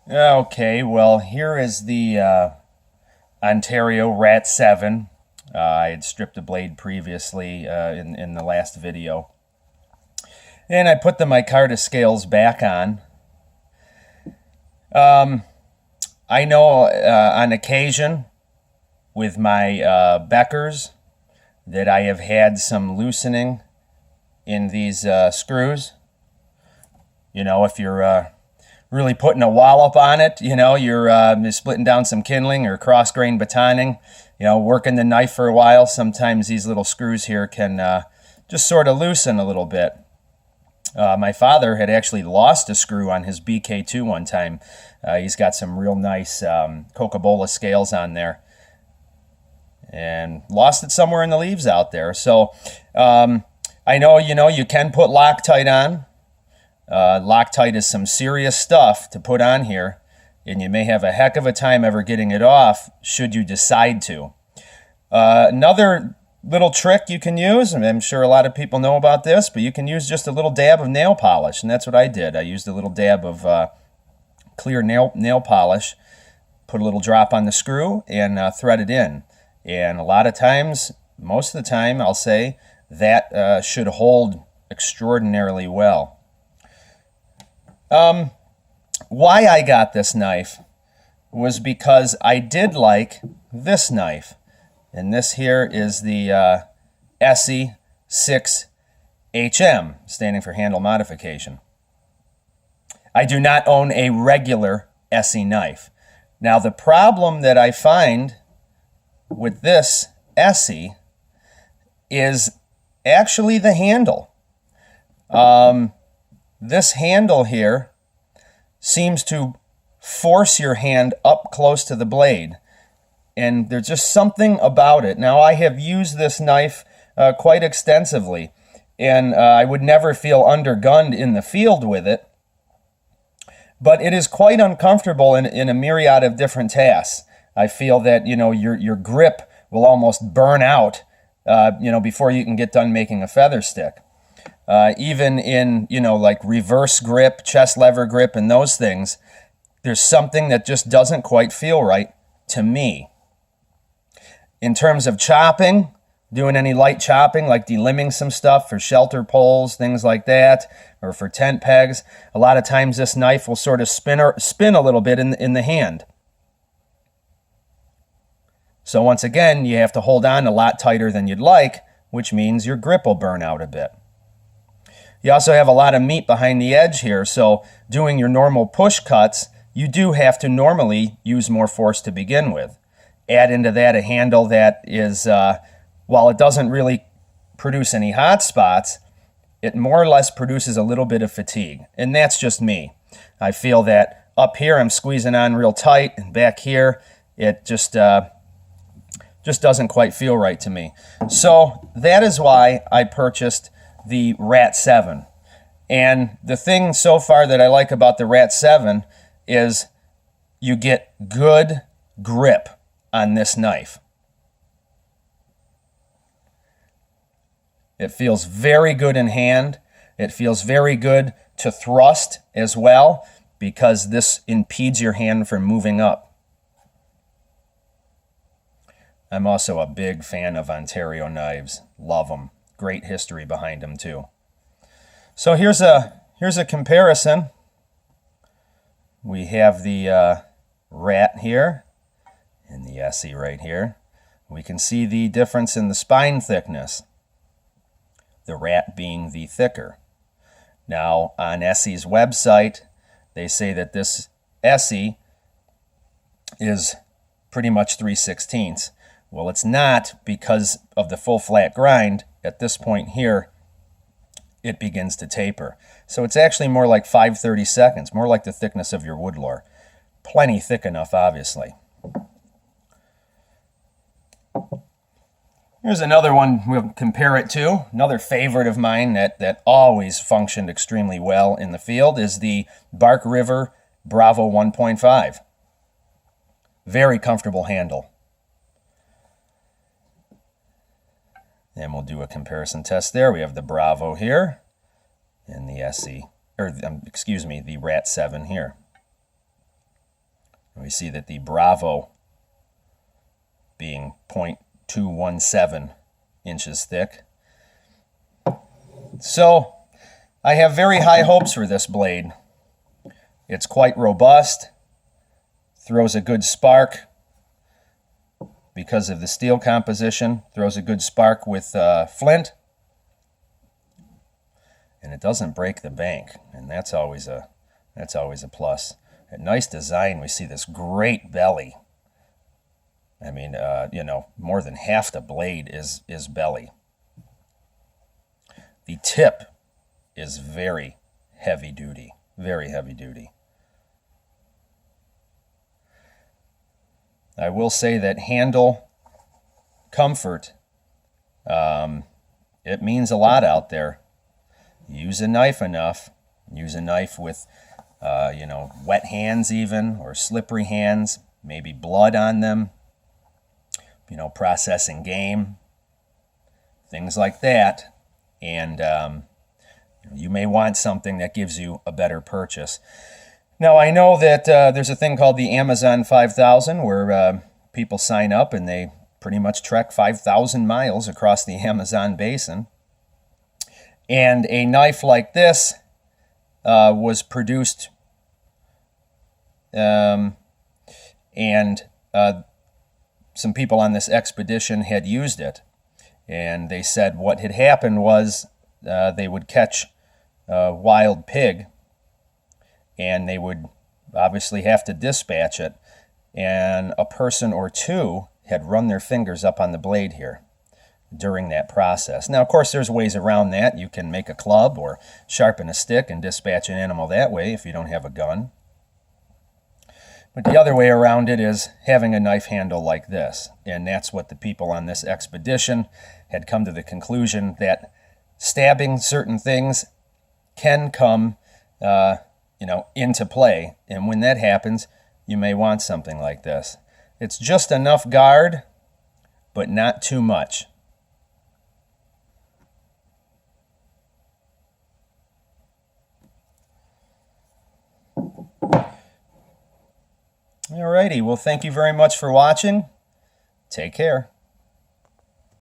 Okay, well, here is the Ontario Rat 7. I had stripped a blade previously in the last video. And I put the micarta scales back on. I know on occasion with my Beckers that I have had some loosening in these screws. You know, if you're really putting a wallop on it, you know, you're splitting down some kindling or cross-grain batoning, you know, working the knife for a while. Sometimes these little screws here can just sort of loosen a little bit. My father had actually lost a screw on his BK2 one time. He's got some real nice Coca-Cola scales on there and lost it somewhere in the leaves out there. So I know, you know, you can put Loctite on. Loctite is some serious stuff to put on here, and you may have a heck of a time ever getting it off should you decide to. Another little trick you can use, and I'm sure a lot of people know about this, but you can use just a little dab of nail polish, and that's what I did. I used a little dab of clear nail polish, put a little drop on the screw, and thread it in. And a lot of times, most of the time, I'll say, that should hold extraordinarily well. Why I got this knife was because I did like this knife. And this here is the ESEE 6HM, standing for handle modification. I do not own a regular ESEE knife. Now, the problem that I find with this ESEE is actually the handle. This handle here seems to force your hand up close to the blade, and there's just something about it. Now, I have used this knife quite extensively, and I would never feel undergunned in the field with it, but it is quite uncomfortable in a myriad of different tasks. I feel that, you know, your grip will almost burn out, you know, before you can get done making a feather stick. Even in, you know, like reverse grip, chest lever grip, and those things, there's something that just doesn't quite feel right to me. In terms of chopping, doing any light chopping, like delimbing some stuff for shelter poles, things like that, or for tent pegs, a lot of times this knife will sort of spin a little bit in the hand. So once again, you have to hold on a lot tighter than you'd like, which means your grip will burn out a bit. You also have a lot of meat behind the edge here, so doing your normal push cuts, you do have to normally use more force to begin with. Add into that a handle that is, while it doesn't really produce any hot spots, it more or less produces a little bit of fatigue, and that's just me. I feel that up here I'm squeezing on real tight, and back here it just doesn't quite feel right to me. So that is why I purchased the Rat 7. And the thing so far that I like about the Rat 7 is you get good grip on this knife. It feels very good in hand. It feels very good to thrust as well, because this impedes your hand from moving up. I'm also a big fan of Ontario knives. Love them. Great history behind them too. So here's a comparison. We have the Rat here and the ESEE right here. We can see the difference in the spine thickness, the Rat being the thicker. Now, on ESEE's website, they say that this ESEE is pretty much 3/16. Well, it's not, because of the full flat grind. At this point here, it begins to taper. So it's actually more like 5/32, more like the thickness of your woodlore. Plenty thick enough, obviously. Here's another one we'll compare it to. Another favorite of mine that always functioned extremely well in the field is the Bark River Bravo 1.5. Very comfortable handle. And we'll do a comparison test there. We have the Bravo here and the ESEE, or excuse me, the Rat 7 here. We see that the Bravo being 0.217 inches thick. So I have very high hopes for this blade. It's quite robust, throws a good spark because of the steel composition, throws a good spark with flint, and it doesn't break the bank, and that's always a plus. A nice design. We see this great belly. I mean, more than half the blade is belly. The tip is very heavy duty, very heavy duty. I will say that handle comfort, it means a lot out there. Use a knife enough. Use a knife with, wet hands even, or slippery hands, maybe blood on them, processing game, things like that. And you may want something that gives you a better purchase. Now, I know that there's a thing called the Amazon 5000 where people sign up and they pretty much trek 5,000 miles across the Amazon basin. And a knife like this was produced, and some people on this expedition had used it. And they said what had happened was they would catch a wild pig, and they would obviously have to dispatch it. And a person or two had run their fingers up on the blade here during that process. Now, of course, there's ways around that. You can make a club or sharpen a stick and dispatch an animal that way if you don't have a gun. But the other way around it is having a knife handle like this. And that's what the people on this expedition had come to the conclusion, that stabbing certain things can come into play. And when that happens, you may want something like this. It's just enough guard, but not too much. Alrighty, well, thank you very much for watching. Take care.